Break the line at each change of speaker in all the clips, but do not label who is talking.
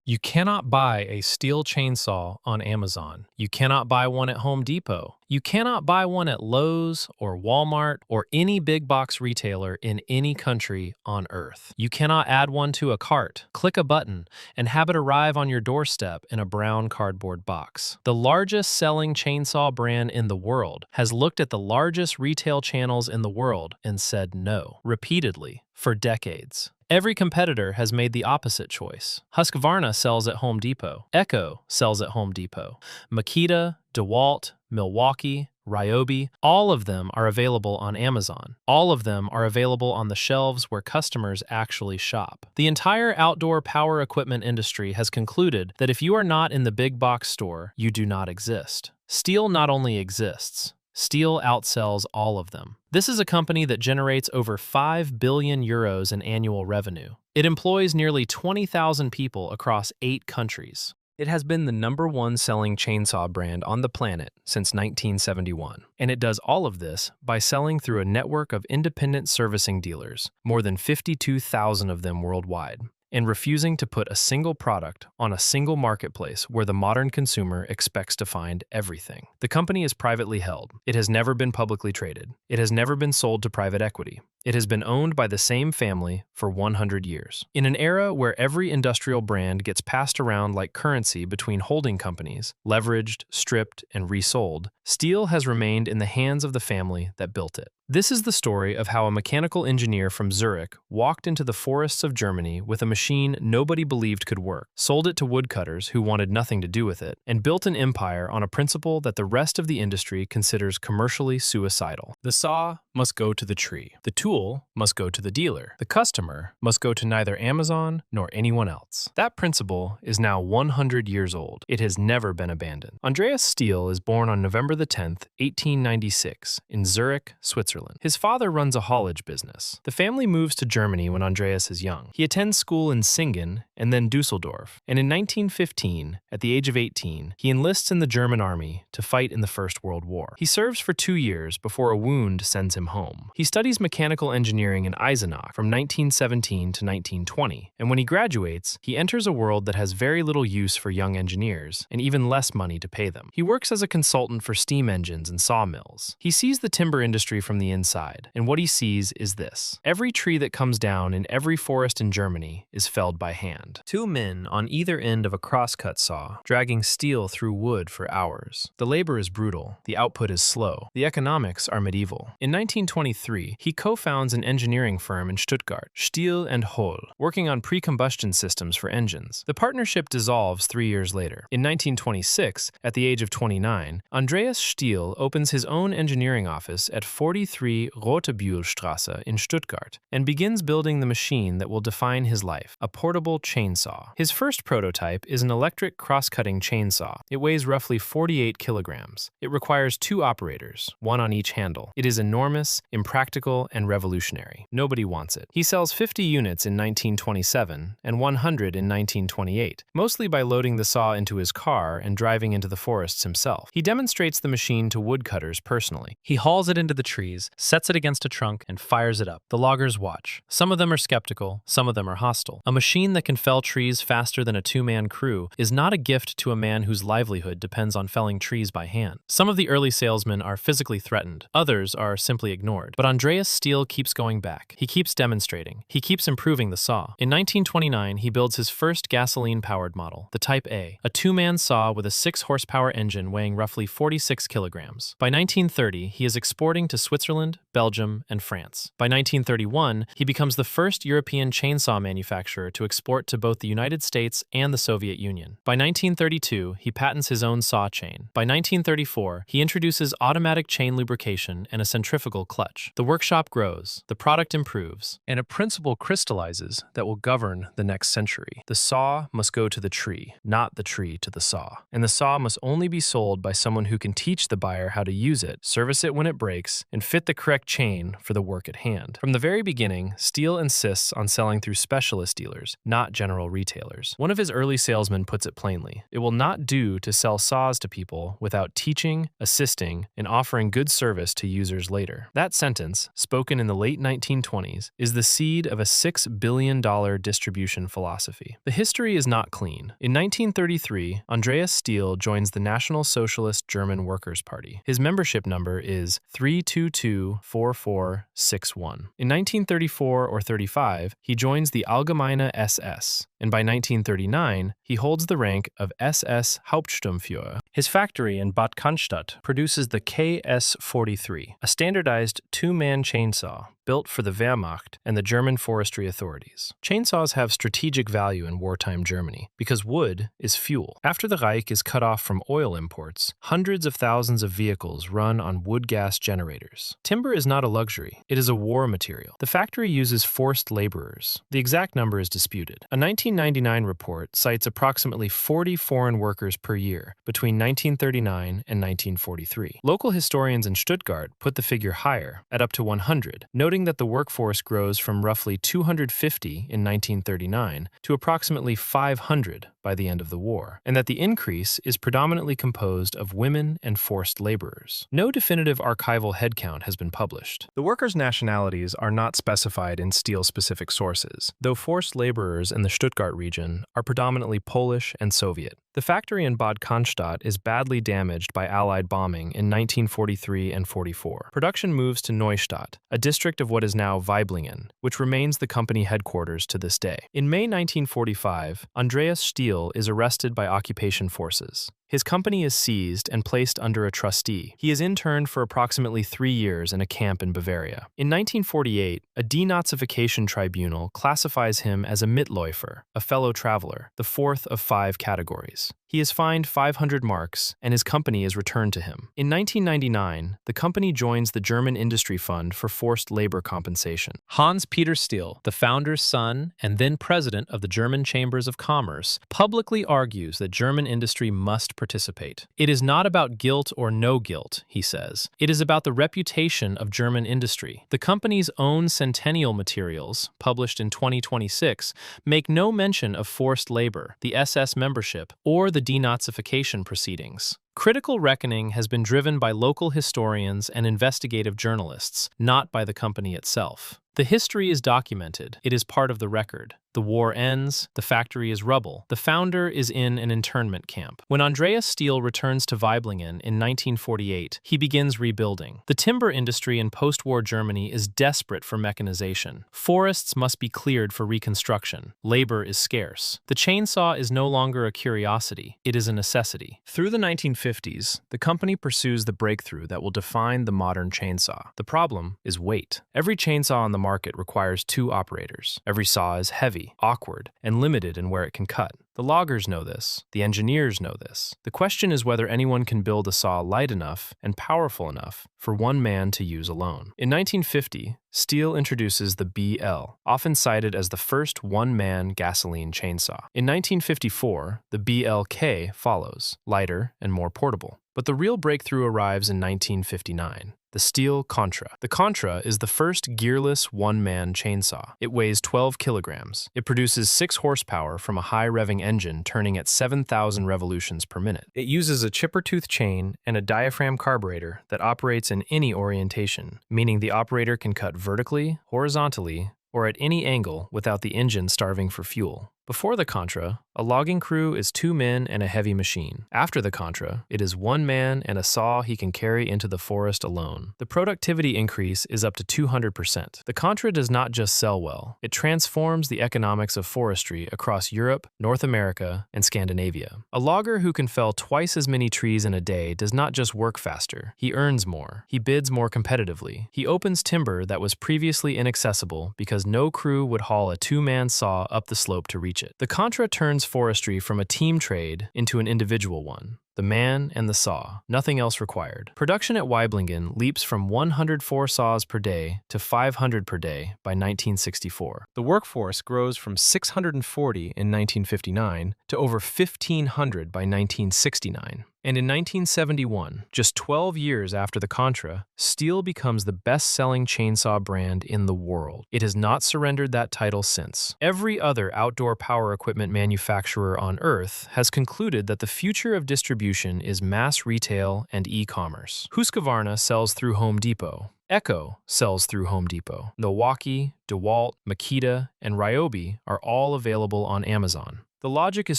You cannot buy a Stihl chainsaw on Amazon. You cannot buy one at Home Depot. You cannot buy one at Lowe's or Walmart or any big box retailer in any country on earth. You cannot add one to a cart, click a button, and have it arrive on your doorstep in a brown cardboard box. The largest selling chainsaw brand in the world has looked at the largest retail channels in the world and said no, repeatedly, for decades. Every competitor has made the opposite choice. Husqvarna sells at Home Depot. Echo sells at Home Depot. Makita, DeWalt, Milwaukee, Ryobi, all of them are available on Amazon. All of them are available on the shelves where customers actually shop. The entire outdoor power equipment industry has concluded that if you are not in the big box store, you do not exist. Stihl not only exists, Stihl outsells all of them. This is a company that generates over 5 billion euros in annual revenue. It employs nearly 20,000 people across 8 countries. It has been the #1 selling chainsaw brand on the planet since 1971. And it does all of this by selling through a network of independent servicing dealers, more than 52,000 of them worldwide, and refusing to put a single product on a single marketplace where the modern consumer expects to find everything. The company is privately held. It has never been publicly traded. It has never been sold to private equity. It has been owned by the same family for 100 years. In an era where every industrial brand gets passed around like currency between holding companies, leveraged, stripped, and resold, Stihl has remained in the hands of the family that built it. This is the story of how a mechanical engineer from Zurich walked into the forests of Germany with a machine nobody believed could work, sold it to woodcutters who wanted nothing to do with it, and built an empire on a principle that the rest of the industry considers commercially suicidal. The saw must go to the tree. The tool must go to the dealer. The customer must go to neither Amazon nor anyone else. That principle is now 100 years old. It has never been abandoned. Andreas Stihl is born on November the 10th, 1896, in Zurich, Switzerland. His father runs a haulage business. The family moves to Germany when Andreas is young. He attends school in Singen and then Dusseldorf, and in 1915, at the age of 18, he enlists in the German army to fight in the First World War. He serves for 2 years before a wound sends him home. He studies mechanical engineering in Eisenach from 1917 to 1920, and when he graduates, he enters a world that has very little use for young engineers and even less money to pay them. He works as a consultant for steam engines and sawmills. He sees the timber industry from the inside, and what he sees is this. Every tree that comes down in every forest in Germany is felled by hand. 2 men on either end of a crosscut saw, dragging steel through wood for hours. The labor is brutal. The output is slow. The economics are medieval. In 1923, he co-founds an engineering firm in Stuttgart, Stihl and Hohl, working on pre-combustion systems for engines. The partnership dissolves 3 years later. In 1926, at the age of 29, Andreas Stihl opens his own engineering office at 43 Rotebühlstrasse in Stuttgart and begins building the machine that will define his life, a portable chainsaw. His first prototype is an electric cross-cutting chainsaw. It weighs roughly 48 kilograms. It requires 2 operators, one on each handle. It is enormous, impractical, and revolutionary. Nobody wants it. He sells 50 units in 1927 and 100 in 1928, mostly by loading the saw into his car and driving into the forests himself. He demonstrates the machine to woodcutters personally. He hauls it into the trees, sets it against a trunk, and fires it up. The loggers watch. Some of them are skeptical, some of them are hostile. A machine that can fell trees faster than a 2-man crew is not a gift to a man whose livelihood depends on felling trees by hand. Some of the early salesmen are physically threatened. Others are simply ignored. But Andreas Stihl keeps going back. He keeps demonstrating. He keeps improving the saw. In 1929, he builds his first gasoline-powered model, the Type A, a 2-man saw with a 6-horsepower engine weighing roughly 46 kilograms. By 1930, he is exporting to Switzerland, Belgium, and France. By 1931, he becomes the first European chainsaw manufacturer to export to both the United States and the Soviet Union. By 1932, he patents his own saw chain. By 1934, he introduces automatic chain lubrication and a centrifugal clutch. The workshop grows, the product improves, and a principle crystallizes that will govern the next century. The saw must go to the tree, not the tree to the saw. And the saw must only be sold by someone who can teach the buyer how to use it, service it when it breaks, and fit get the correct chain for the work at hand. From the very beginning, Stihl insists on selling through specialist dealers, not general retailers. One of his early salesmen puts it plainly: it will not do to sell saws to people without teaching, assisting, and offering good service to users later. That sentence, spoken in the late 1920s, is the seed of a $6 billion distribution philosophy. The history is not clean. In 1933, Andreas Stihl joins the National Socialist German Workers' Party. His membership number is 3224461. In 1934 or 35, he joins the Allgemeine SS, and by 1939, he holds the rank of SS Hauptsturmführer. His factory in Bad Cannstatt produces the KS-43, a standardized two-man chainsaw built for the Wehrmacht and the German forestry authorities. Chainsaws have strategic value in wartime Germany because wood is fuel. After the Reich is cut off from oil imports, hundreds of thousands of vehicles run on wood gas generators. Timber is not a luxury, it is a war material. The factory uses forced laborers. The exact number is disputed. A 1999 report cites approximately 40 foreign workers per year between 1939 and 1943. Local historians in Stuttgart put the figure higher, at up to 100, noting that the workforce grows from roughly 250 in 1939 to approximately 500 by the end of the war, and that the increase is predominantly composed of women and forced laborers. No definitive archival headcount has been published. The workers' nationalities are not specified in Stihl-specific sources, though forced laborers in the Stuttgart region are predominantly Polish and Soviet. The factory in Bad Cannstatt is badly damaged by Allied bombing in 1943 and 44. Production moves to Neustadt, a district of what is now Weiblingen, which remains the company headquarters to this day. In May 1945, Andreas Stihl is arrested by occupation forces. His company is seized and placed under a trustee. He is interned for approximately 3 years in a camp in Bavaria. In 1948, a denazification tribunal classifies him as a Mitläufer, a fellow traveler, the fourth of 5 categories. He is fined 500 marks, and his company is returned to him. In 1999, the company joins the German Industry Fund for Forced Labor Compensation. Hans-Peter Stihl, the founder's son and then president of the German Chambers of Commerce, publicly argues that German industry must participate. It is not about guilt or no guilt, he says. It is about the reputation of German industry. The company's own Centennial materials, published in 2026, make no mention of forced labor, the SS membership, or the denazification proceedings. Critical reckoning has been driven by local historians and investigative journalists, not by the company itself. The history is documented. It is part of the record. The war ends, the factory is rubble, the founder is in an internment camp. When Andreas Stihl returns to Weiblingen in 1948, he begins rebuilding. The timber industry in post-war Germany is desperate for mechanization. Forests must be cleared for reconstruction. Labor is scarce. The chainsaw is no longer a curiosity, it is a necessity. Through the 1950s, the company pursues the breakthrough that will define the modern chainsaw. The problem is weight. Every chainsaw on the market requires 2 operators. Every saw is heavy, awkward, and limited in where it can cut. The loggers know this. The engineers know this. The question is whether anyone can build a saw light enough and powerful enough for one man to use alone. In 1950, Stihl introduces the BL, often cited as the first one-man gasoline chainsaw. In 1954, the BLK follows, lighter and more portable. But the real breakthrough arrives in 1959. The Stihl Contra. The Contra is the first gearless one-man chainsaw. It weighs 12 kilograms. It produces 6 horsepower from a high-revving engine turning at 7,000 revolutions per minute. It uses a chipper-tooth chain and a diaphragm carburetor that operates in any orientation, meaning the operator can cut vertically, horizontally, or at any angle without the engine starving for fuel. Before the Contra, a logging crew is 2 men and a heavy machine. After the Contra, it is 1 man and a saw he can carry into the forest alone. The productivity increase is up to 200%. The Contra does not just sell well, it transforms the economics of forestry across Europe, North America, and Scandinavia. A logger who can fell twice as many trees in a day does not just work faster, he earns more. He bids more competitively. He opens timber that was previously inaccessible because no crew would haul a 2-man saw up the slope to reach it. The Contra turns forestry from a team trade into an individual one. The man and the saw, nothing else required. Production at Weiblingen leaps from 104 saws per day to 500 per day by 1964. The workforce grows from 640 in 1959 to over 1,500 by 1969. And in 1971, just 12 years after the Contra, Stihl becomes the best-selling chainsaw brand in the world. It has not surrendered that title since. Every other outdoor power equipment manufacturer on Earth has concluded that the future of distribution is mass retail and e-commerce. Husqvarna sells through Home Depot. Echo sells through Home Depot. Milwaukee, DeWalt, Makita, and Ryobi are all available on Amazon. The logic is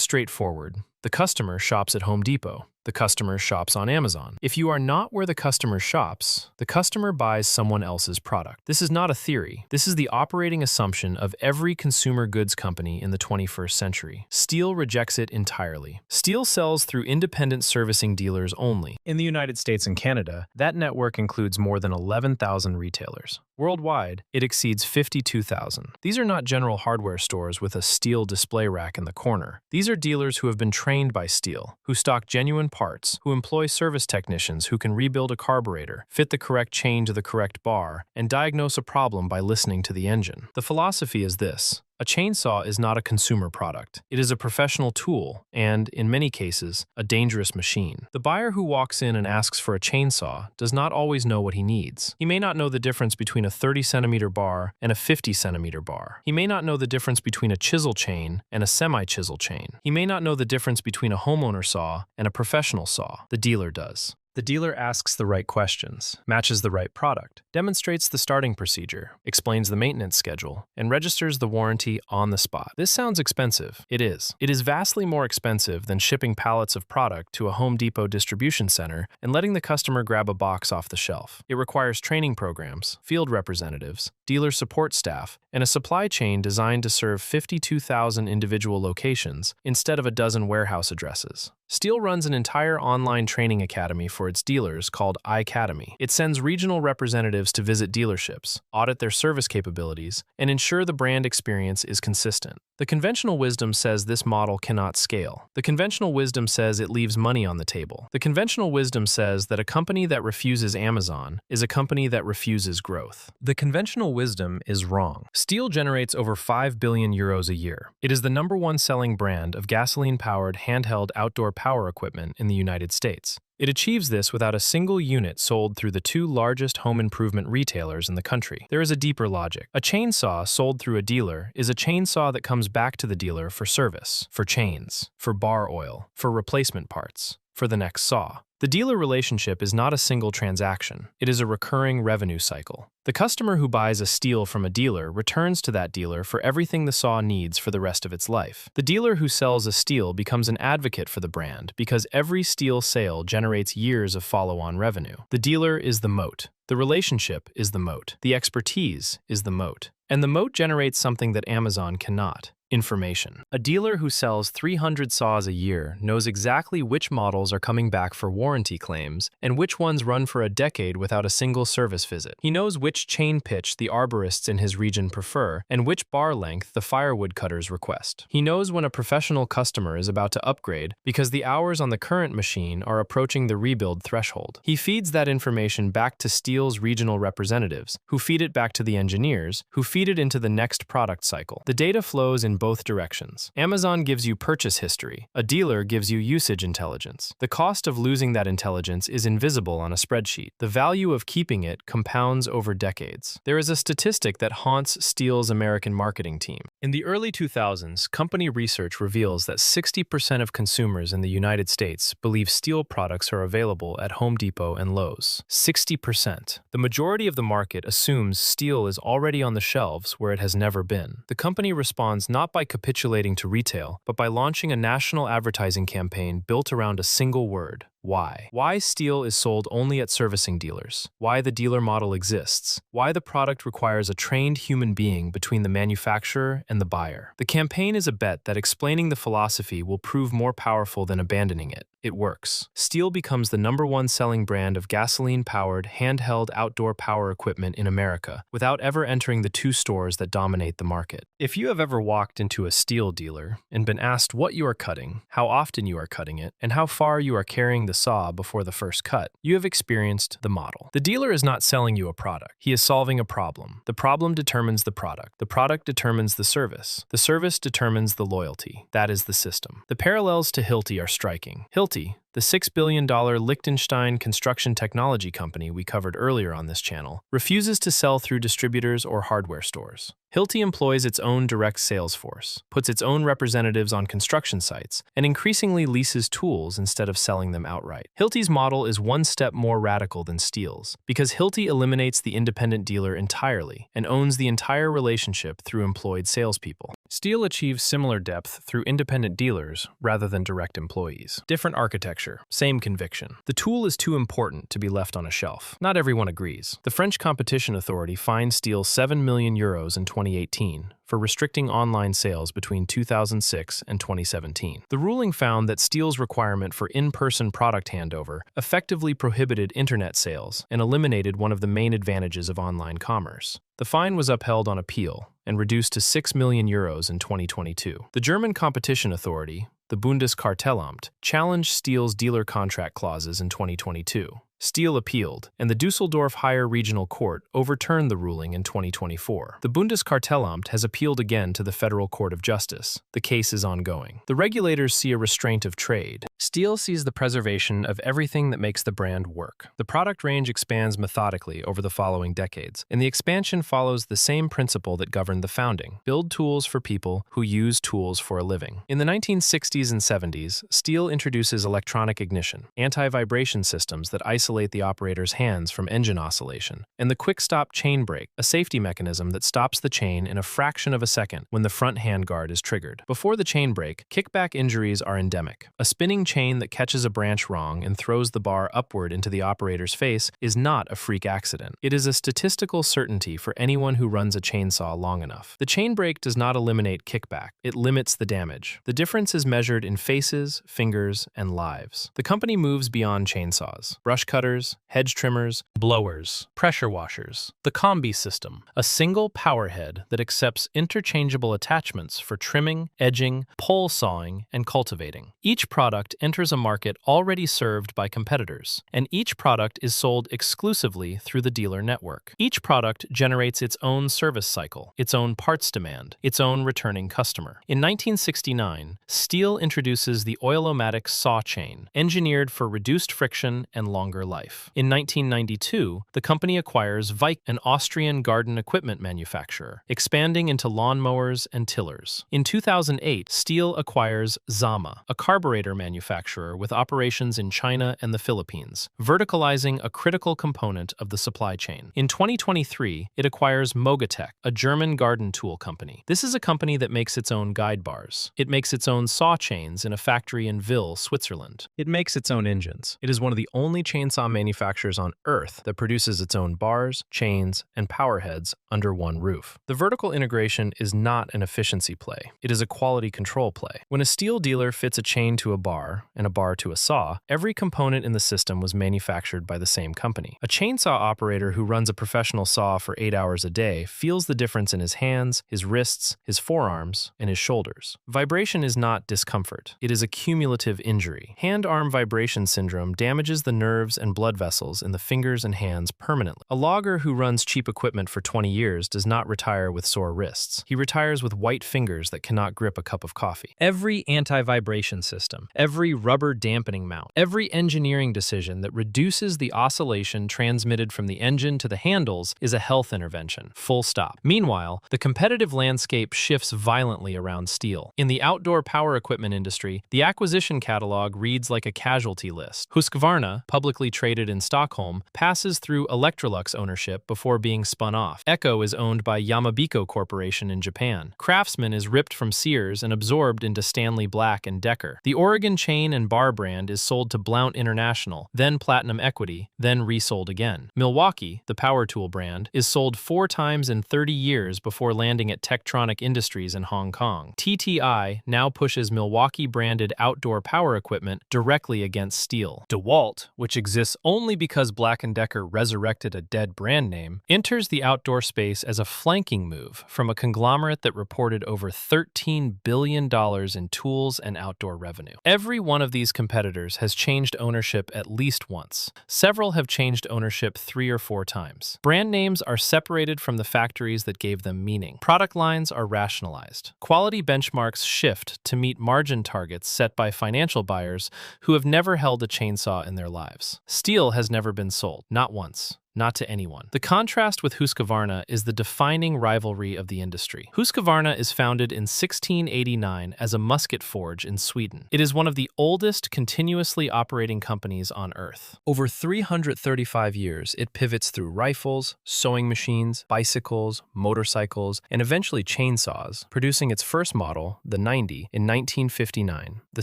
straightforward. The customer shops at Home Depot. The customer shops on Amazon. If you are not where the customer shops, the customer buys someone else's product. This is not a theory. This is the operating assumption of every consumer goods company in the 21st century. Stihl rejects it entirely. Stihl sells through independent servicing dealers only. In the United States and Canada, that network includes more than 11,000 retailers. Worldwide, it exceeds 52,000. These are not general hardware stores with a Stihl display rack in the corner. These are dealers who have been trained by Stihl, who stock genuine parts, who employ service technicians who can rebuild a carburetor, fit the correct chain to the correct bar, and diagnose a problem by listening to the engine. The philosophy is this: a chainsaw is not a consumer product. It is a professional tool and, in many cases, a dangerous machine. The buyer who walks in and asks for a chainsaw does not always know what he needs. He may not know the difference between a 30-centimeter bar and a 50-centimeter bar. He may not know the difference between a chisel chain and a semi-chisel chain. He may not know the difference between a homeowner saw and a professional saw. The dealer does. The dealer asks the right questions, matches the right product, demonstrates the starting procedure, explains the maintenance schedule, and registers the warranty on the spot. This sounds expensive. It is. It is vastly more expensive than shipping pallets of product to a Home Depot distribution center and letting the customer grab a box off the shelf. It requires training programs, field representatives, dealer support staff, and a supply chain designed to serve 52,000 individual locations instead of a dozen warehouse addresses. Stihl runs an entire online training academy for its dealers called iCademy. It sends regional representatives to visit dealerships, audit their service capabilities, and ensure the brand experience is consistent. The conventional wisdom says this model cannot scale. The conventional wisdom says it leaves money on the table. The conventional wisdom says that a company that refuses Amazon is a company that refuses growth. The conventional wisdom is wrong. Stihl generates over 5 billion euros a year. It is the #1 selling brand of gasoline-powered handheld outdoor power equipment in the United States. It achieves this without a single unit sold through the 2 largest home improvement retailers in the country. There is a deeper logic. A chainsaw sold through a dealer is a chainsaw that comes back to the dealer for service, for chains, for bar oil, for replacement parts, for the next saw. The dealer relationship is not a single transaction. It is a recurring revenue cycle. The customer who buys a Stihl from a dealer returns to that dealer for everything the saw needs for the rest of its life. The dealer who sells a Stihl becomes an advocate for the brand because every Stihl sale generates years of follow-on revenue. The dealer is the moat. The relationship is the moat. The expertise is the moat. And the moat generates something that Amazon cannot: information. A dealer who sells 300 saws a year knows exactly which models are coming back for warranty claims and which ones run for a decade without a single service visit. He knows which chain pitch the arborists in his region prefer and which bar length the firewood cutters request. He knows when a professional customer is about to upgrade because the hours on the current machine are approaching the rebuild threshold. He feeds that information back to Stihl's regional representatives, who feed it back to the engineers, who feed it into the next product cycle. The data flows in both directions. Amazon gives you purchase history. A dealer gives you usage intelligence. The cost of losing that intelligence is invisible on a spreadsheet. The value of keeping it compounds over decades. There is a statistic that haunts Stihl's American marketing team. In the early 2000s, company research reveals that 60% of consumers in the United States believe Stihl products are available at Home Depot and Lowe's. 60%. The majority of the market assumes Stihl is already on the shelves where it has never been. The company responds not by capitulating to retail, but by launching a national advertising campaign built around a single word: why. Why Stihl is sold only at servicing dealers. Why the dealer model exists. Why the product requires a trained human being between the manufacturer and the buyer. The campaign is a bet that explaining the philosophy will prove more powerful than abandoning it. It works. Stihl becomes the #1 selling brand of gasoline-powered, handheld outdoor power equipment in America without ever entering the 2 stores that dominate the market. If you have ever walked into a Stihl dealer and been asked what you are cutting, how often you are cutting it, and how far you are carrying the saw before the first cut, you have experienced the model. The dealer is not selling you a product. He is solving a problem. The problem determines the product. The product determines the service. The service determines the loyalty. That is the system. The parallels to Hilti are striking. Hilti, the $6 billion Liechtenstein construction technology company we covered earlier on this channel, refuses to sell through distributors or hardware stores. Hilti employs its own direct sales force, puts its own representatives on construction sites, and increasingly leases tools instead of selling them outright. Hilti's model is one step more radical than Stihl's, because Hilti eliminates the independent dealer entirely and owns the entire relationship through employed salespeople. Stihl achieves similar depth through independent dealers rather than direct employees. Different architecture, same conviction. The tool is too important to be left on a shelf. Not everyone agrees. The French Competition Authority fined Stihl €7 million in 2018 for restricting online sales between 2006 and 2017. The ruling found that Stihl's requirement for in-person product handover effectively prohibited internet sales and eliminated one of the main advantages of online commerce. The fine was upheld on appeal and reduced to €6 million in 2022. The German Competition Authority, the Bundeskartellamt, challenged Stihl's dealer contract clauses in 2022. Stihl appealed, and the Düsseldorf Higher Regional Court overturned the ruling in 2024. The Bundeskartellamt has appealed again to the Federal Court of Justice. The case is ongoing. The regulators see a restraint of trade. Stihl sees the preservation of everything that makes the brand work. The product range expands methodically over the following decades, and the expansion follows the same principle that governed the founding: build tools for people who use tools for a living. In the 1960s and 70s, Stihl introduces electronic ignition, anti-vibration systems that isolate the operator's hands from engine oscillation, and the quick-stop chain brake, a safety mechanism that stops the chain in a fraction of a second when the front handguard is triggered. Before the chain brake, kickback injuries are endemic. A spinning chain that catches a branch wrong and throws the bar upward into the operator's face is not a freak accident. It is a statistical certainty for anyone who runs a chainsaw long enough. The chain brake does not eliminate kickback. It limits the damage. The difference is measured in faces, fingers, and lives. The company moves beyond chainsaws. Brush cutters, hedge trimmers, blowers, pressure washers. The Combi system, a single power head that accepts interchangeable attachments for trimming, edging, pole sawing, and cultivating. Each product enters a market already served by competitors, and each product is sold exclusively through the dealer network. Each product generates its own service cycle, its own parts demand, its own returning customer. In 1969, Stihl introduces the Oil-O-Matic saw chain, engineered for reduced friction and longer life. In 1992, the company acquires Vike, an Austrian garden equipment manufacturer, expanding into lawnmowers and tillers. In 2008, Stihl acquires Zama, a carburetor manufacturer with operations in China and the Philippines, verticalizing a critical component of the supply chain. In 2023, it acquires Mogatech, a German garden tool company. This is a company that makes its own guide bars. It makes its own saw chains in a factory in Ville, Switzerland. It makes its own engines. It is one of the only chainsaw manufacturers on Earth that produces its own bars, chains, and power heads under one roof. The vertical integration is not an efficiency play. It is a quality control play. When a Stihl dealer fits a chain to a bar and a bar to a saw, every component in the system was manufactured by the same company. A chainsaw operator who runs a professional saw for 8 hours a day feels the difference in his hands, his wrists, his forearms, and his shoulders. Vibration is not discomfort. It is a cumulative injury. Hand-arm vibration syndrome damages the nerves and blood vessels in the fingers and hands permanently. A logger who runs cheap equipment for 20 years does not retire with sore wrists. He retires with white fingers that cannot grip a cup of coffee. Every anti-vibration system, every rubber dampening mount, every engineering decision that reduces the oscillation transmitted from the engine to the handles is a health intervention. Full stop. Meanwhile, the competitive landscape shifts violently around Stihl. In the outdoor power equipment industry, the acquisition catalog reads like a casualty list. Husqvarna, publicly traded in Stockholm, passes through Electrolux ownership before being spun off. Echo is owned by Yamabiko Corporation in Japan. Craftsman is ripped from Sears and absorbed into Stanley Black & Decker. The Oregon chain and bar brand is sold to Blount International, then Platinum Equity, then resold again. Milwaukee, the power tool brand, is sold 4 times in 30 years before landing at Tektronic Industries in Hong Kong. TTI now pushes Milwaukee-branded outdoor power equipment directly against Stihl. DeWalt, which exists exists only because Black & Decker resurrected a dead brand name, enters the outdoor space as a flanking move from a conglomerate that reported over $13 billion in tools and outdoor revenue. Every one of these competitors has changed ownership at least once. Several have changed ownership 3 or 4 times. Brand names are separated from the factories that gave them meaning. Product lines are rationalized. Quality benchmarks shift to meet margin targets set by financial buyers who have never held a chainsaw in their lives. Stihl has never been sold, not once. Not to anyone. The contrast with Husqvarna is the defining rivalry of the industry. Husqvarna is founded in 1689 as a musket forge in Sweden. It is one of the oldest continuously operating companies on Earth. Over 335 years, it pivots through rifles, sewing machines, bicycles, motorcycles, and eventually chainsaws, producing its first model, the 90, in 1959. The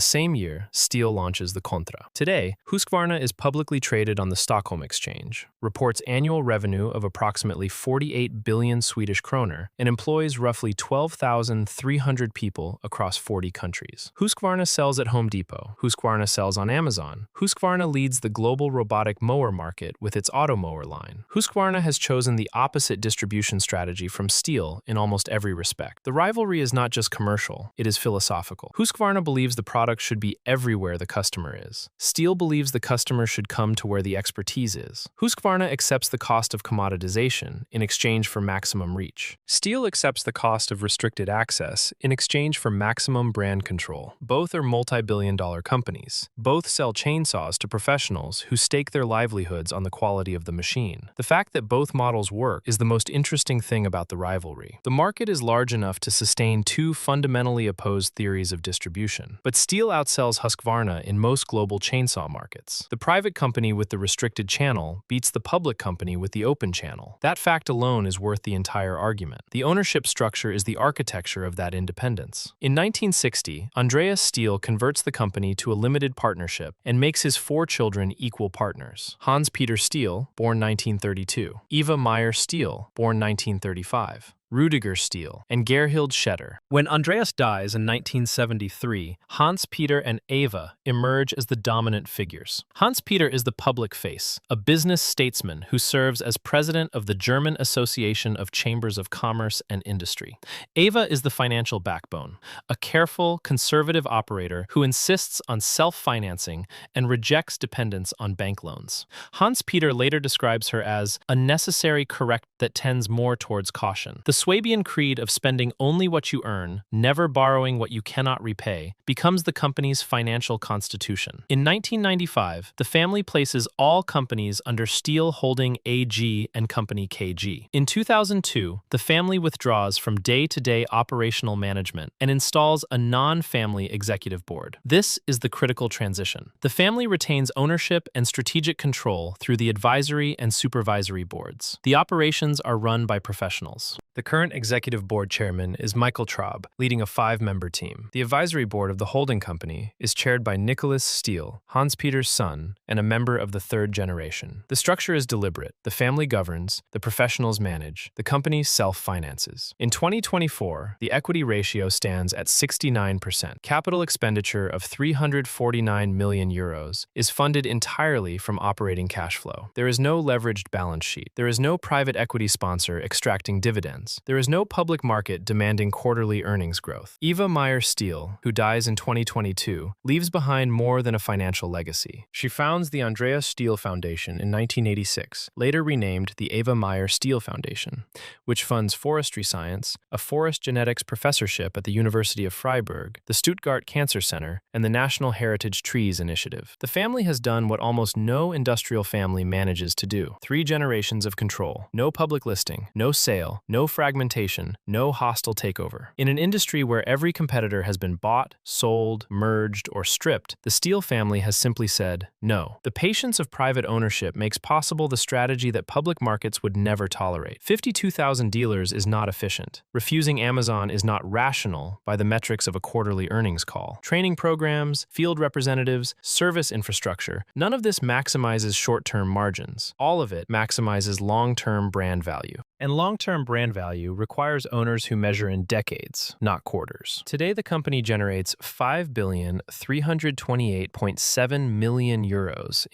same year, Stihl launches the Contra. Today, Husqvarna is publicly traded on the Stockholm Exchange, reports annual revenue of approximately 48 billion Swedish kroner, and employs roughly 12,300 people across 40 countries. Husqvarna sells at Home Depot. Husqvarna sells on Amazon. Husqvarna leads the global robotic mower market with its Automower line. Husqvarna has chosen the opposite distribution strategy from Stihl in almost every respect. The rivalry is not just commercial, it is philosophical. Husqvarna believes the product should be everywhere the customer is. Stihl believes the customer should come to where the expertise is. Husqvarna accepts the cost of commoditization in exchange for maximum reach. Stihl accepts the cost of restricted access in exchange for maximum brand control. Both are multi-billion-dollar companies. Both sell chainsaws to professionals who stake their livelihoods on the quality of the machine. The fact that both models work is the most interesting thing about the rivalry. The market is large enough to sustain 2 fundamentally opposed theories of distribution, but Stihl outsells Husqvarna in most global chainsaw markets. The private company with the restricted channel beats the public company with the open channel. That fact alone is worth the entire argument. The ownership structure is the architecture of that independence. In 1960, Andreas Stihl converts the company to a limited partnership and makes his 4 children equal partners. Hans Peter Stihl, born 1932, Eva Meyer Stihl, born 1935, Rüdiger Stihl, and Gerhild Schetter. When Andreas dies in 1973, Hans Peter and Eva emerge as the dominant figures. Hans Peter is the public face, a business statesman who serves as president of the German Association of Chambers of Commerce and Industry. Eva is the financial backbone, a careful, conservative operator who insists on self-financing and rejects dependence on bank loans. Hans Peter later describes her as a necessary correct that tends more towards caution. The Swabian creed of spending only what you earn, never borrowing what you cannot repay, becomes the company's financial constitution. In 1995, the family places all companies under Stihl Holding AG and Company KG. In 2002, the family withdraws from day-to-day operational management and installs a non-family executive board. This is the critical transition. The family retains ownership and strategic control through the advisory and supervisory boards. The operations are run by professionals. The current executive board chairman is Michael Traub, leading a 5-member team. The advisory board of the holding company is chaired by Nicholas Stihl, Hans Peter's son, and a member of the 3rd generation. The structure is deliberate. The family governs, the professionals manage, the company self-finances. In 2024, the equity ratio stands at 69%. Capital expenditure of 349 million euros is funded entirely from operating cash flow. There is no leveraged balance sheet. There is no private equity sponsor extracting dividends. There is no public market demanding quarterly earnings growth. Eva Meyer Stihl, who dies in 2022, leaves behind more than a financial legacy. She founds the Andreas Stihl Foundation in 1986, later renamed the Eva Meyer Stihl Foundation, which funds forestry science, a forest genetics professorship at the University of Freiburg, the Stuttgart Cancer Center, and the National Heritage Trees Initiative. The family has done what almost no industrial family manages to do. 3 generations of control, no public listing, no sale, no fragmentation, no hostile takeover. In an industry where every competitor has been bought, sold, merged, or stripped, the Stihl family has simply said no. The patience of private ownership makes possible the strategy that public markets would never tolerate. 52,000 dealers is not efficient. Refusing Amazon is not rational by the metrics of a quarterly earnings call. Training programs, field representatives, service infrastructure, none of this maximizes short-term margins. All of it maximizes long-term brand value. And long-term brand value value requires owners who measure in decades, not quarters. Today, the company generates €5,328.7 million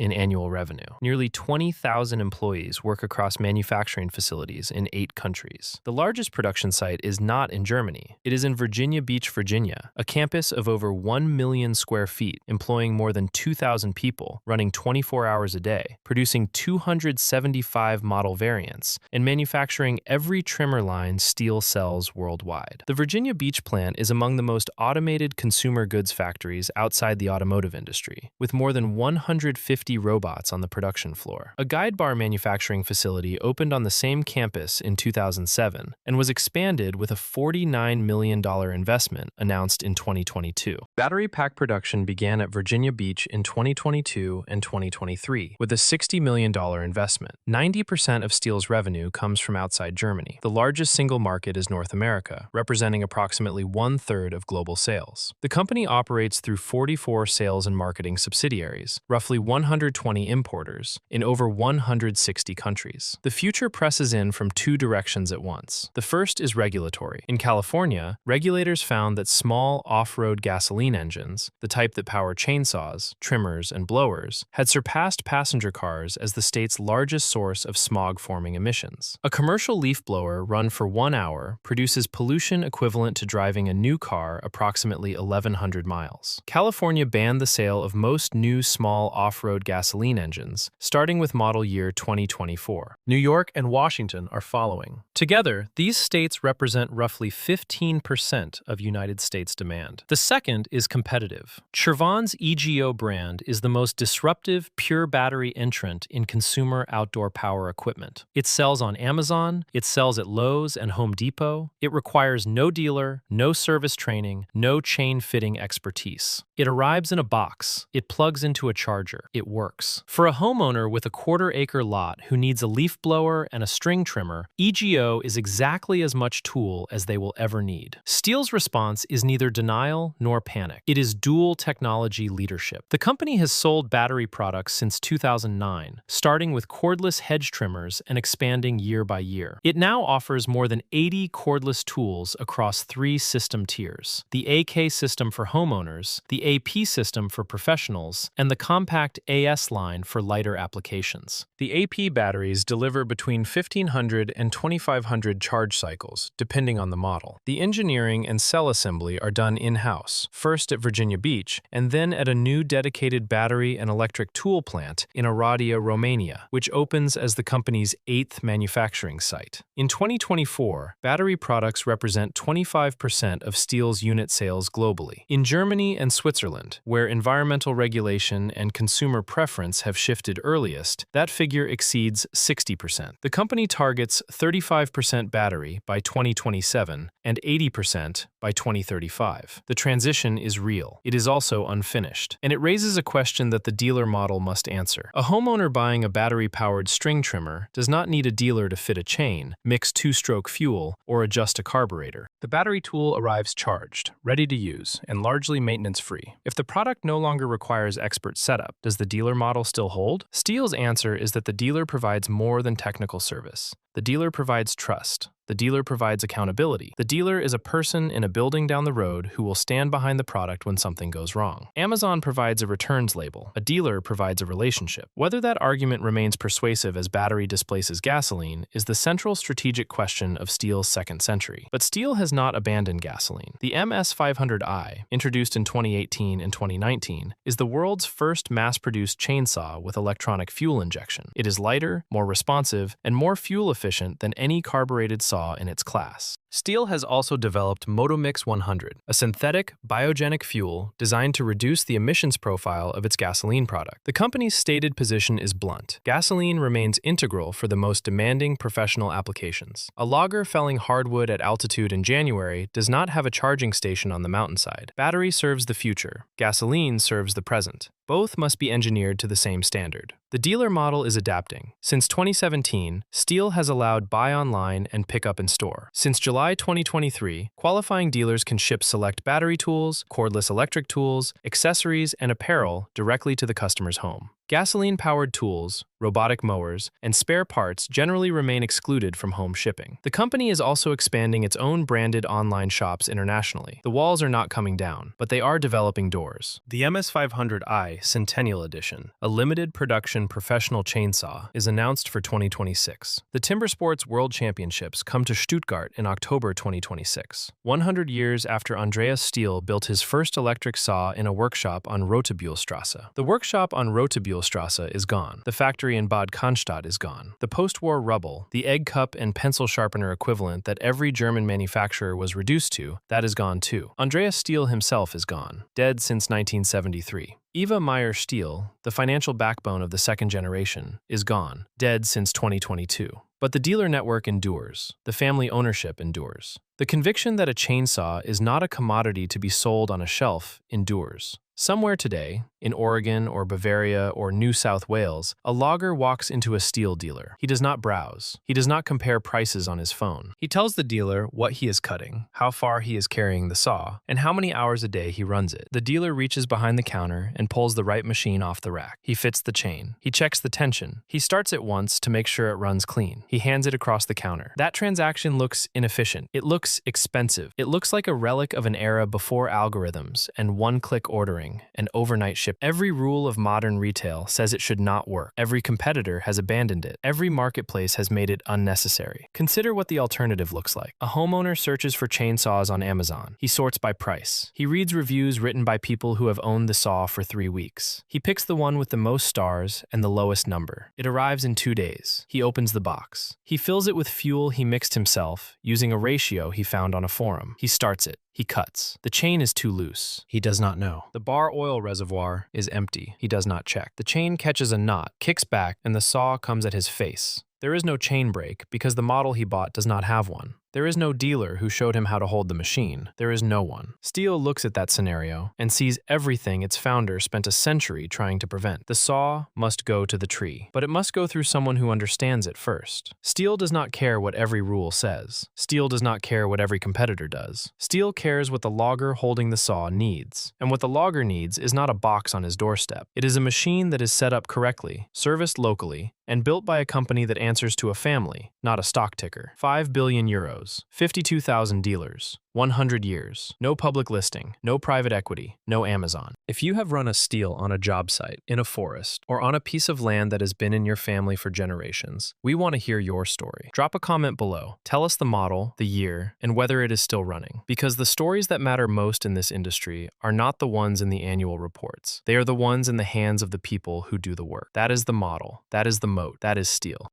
in annual revenue. Nearly 20,000 employees work across manufacturing facilities in 8 countries. The largest production site is not in Germany. It is in Virginia Beach, Virginia, a campus of over 1 million square feet, employing more than 2,000 people, running 24 hours a day, producing 275 model variants, and manufacturing every trimmer line Stihl sells worldwide. The Virginia Beach plant is among the most automated consumer goods factories outside the automotive industry, with more than 150 robots on the production floor. A guide bar manufacturing facility opened on the same campus in 2007 and was expanded with a $49 million investment announced in 2022. Battery pack production began at Virginia Beach in 2022 and 2023 with a $60 million investment. 90% of Stihl's revenue comes from outside Germany. The largest single market is North America, representing approximately 1/3 of global sales. The company operates through 44 sales and marketing subsidiaries, roughly 120 importers, in over 160 countries. The future presses in from 2 directions at once. The first is regulatory. In California, regulators found that small off-road gasoline engines, the type that power chainsaws, trimmers, and blowers, had surpassed passenger cars as the state's largest source of smog-forming emissions. A commercial leaf blower run for 1 hour produces pollution equivalent to driving a new car approximately 1,100 miles. California banned the sale of most new small off-road gasoline engines, starting with model year 2024. New York and Washington are following. Together, these states represent roughly 15% of United States demand. The second is competitive. Chervon's EGO brand is the most disruptive pure battery entrant in consumer outdoor power equipment. It sells on Amazon, it sells at Lowe's and Home Depot. It requires no dealer, no service training, no chain fitting expertise. It arrives in a box. It plugs into a charger. It works. For a homeowner with a quarter-acre lot who needs a leaf blower and a string trimmer, EGO is exactly as much tool as they will ever need. Stihl's response is neither denial nor panic. It is dual technology leadership. The company has sold battery products since 2009, starting with cordless hedge trimmers and expanding year by year. It now offers more than 80 cordless tools across 3 system tiers: the AK system for homeowners, the AP system for professionals, and the compact AS line for lighter applications. The AP batteries deliver between 1,500 and 2,500 charge cycles, depending on the model. The engineering and cell assembly are done in-house, first at Virginia Beach, and then at a new dedicated battery and electric tool plant in Oradea, Romania, which opens as the company's 8th manufacturing site. In 2024, battery products represent 25% of Stihl's unit sales globally. In Germany and Switzerland, where environmental regulation and consumer preference have shifted earliest, that figure exceeds 60%. The company targets 35% battery by 2027 and 80% by 2035. The transition is real. It is also unfinished, and it raises a question that the dealer model must answer. A homeowner buying a battery-powered string trimmer does not need a dealer to fit a chain, mix 2-stroke fuel, or adjust a carburetor. The battery tool arrives charged, ready to use, and largely maintenance-free. If the product no longer requires expert setup, does the dealer model still hold? Stihl's answer is that the dealer provides more than technical service. The dealer provides trust. The dealer provides accountability. The dealer is a person in a building down the road who will stand behind the product when something goes wrong. Amazon provides a returns label. A dealer provides a relationship. Whether that argument remains persuasive as battery displaces gasoline is the central strategic question of Stihl's second century. But Stihl has not abandoned gasoline. The MS500i, introduced in 2018 and 2019, is the world's first mass-produced chainsaw with electronic fuel injection. It is lighter, more responsive, and more fuel efficient than any carbureted saw in its class. Stihl has also developed Motomix 100, a synthetic, biogenic fuel designed to reduce the emissions profile of its gasoline product. The company's stated position is blunt. Gasoline remains integral for the most demanding professional applications. A logger felling hardwood at altitude in January does not have a charging station on the mountainside. Battery serves the future. Gasoline serves the present. Both must be engineered to the same standard. The dealer model is adapting. Since 2017, Stihl has allowed buy online and pick up in store. Since July July 2023, qualifying dealers can ship select battery tools, cordless electric tools, accessories, and apparel directly to the customer's home. Gasoline-powered tools, robotic mowers, and spare parts generally remain excluded from home shipping. The company is also expanding its own branded online shops internationally. The walls are not coming down, but they are developing doors. The MS500i Centennial Edition, a limited production professional chainsaw, is announced for 2026. The Timbersports World Championships come to Stuttgart in October 2026, 100 years after Andreas Stihl built his first electric saw in a workshop on Rotabühlstrasse. The workshop on Rotabühlstrasse is gone. The factory in Bad Cannstatt is gone. The post-war rubble, the egg cup and pencil sharpener equivalent that every German manufacturer was reduced to, that is gone too. Andreas Stihl himself is gone, dead since 1973. Eva Meyer-Stihl, the financial backbone of the second generation, is gone, dead since 2022. But the dealer network endures. The family ownership endures. The conviction that a chainsaw is not a commodity to be sold on a shelf endures. Somewhere today, in Oregon or Bavaria or New South Wales, a logger walks into a Stihl dealer. He does not browse. He does not compare prices on his phone. He tells the dealer what he is cutting, how far he is carrying the saw, and how many hours a day he runs it. The dealer reaches behind the counter and pulls the right machine off the rack. He fits the chain. He checks the tension. He starts it once to make sure it runs clean. He hands it across the counter. That transaction looks inefficient. It looks expensive. It looks like a relic of an era before algorithms and one-click ordering and overnight ship. Every rule of modern retail says it should not work. Every competitor has abandoned it. Every marketplace has made it unnecessary. Consider what the alternative looks like. A homeowner searches for chainsaws on Amazon. He sorts by price. He reads reviews written by people who have owned the saw for 3 weeks. He picks the one with the most stars and the lowest number. It arrives in 2 days. He opens the box. He fills it with fuel he mixed himself, using a ratio he found on a forum. He starts it. He cuts. The chain is too loose. He does not know. The bar oil reservoir is empty. He does not check. The chain catches a knot, kicks back, and the saw comes at his face. There is no chain brake because the model he bought does not have one. There is no dealer who showed him how to hold the machine. There is no one. Stihl looks at that scenario and sees everything its founder spent a century trying to prevent. The saw must go to the tree, but it must go through someone who understands it first. Stihl does not care what every rule says. Stihl does not care what every competitor does. Stihl cares what the logger holding the saw needs. And what the logger needs is not a box on his doorstep. It is a machine that is set up correctly, serviced locally, and built by a company that answers to a family, not a stock ticker. 5 billion euros, 52,000 dealers, 100 years, no public listing, no private equity, no Amazon. If you have run a Stihl on a job site, in a forest, or on a piece of land that has been in your family for generations, we want to hear your story. Drop a comment below. Tell us the model, the year, and whether it is still running. Because the stories that matter most in this industry are not the ones in the annual reports. They are the ones in the hands of the people who do the work. That is the model. That is the moat. That is Stihl.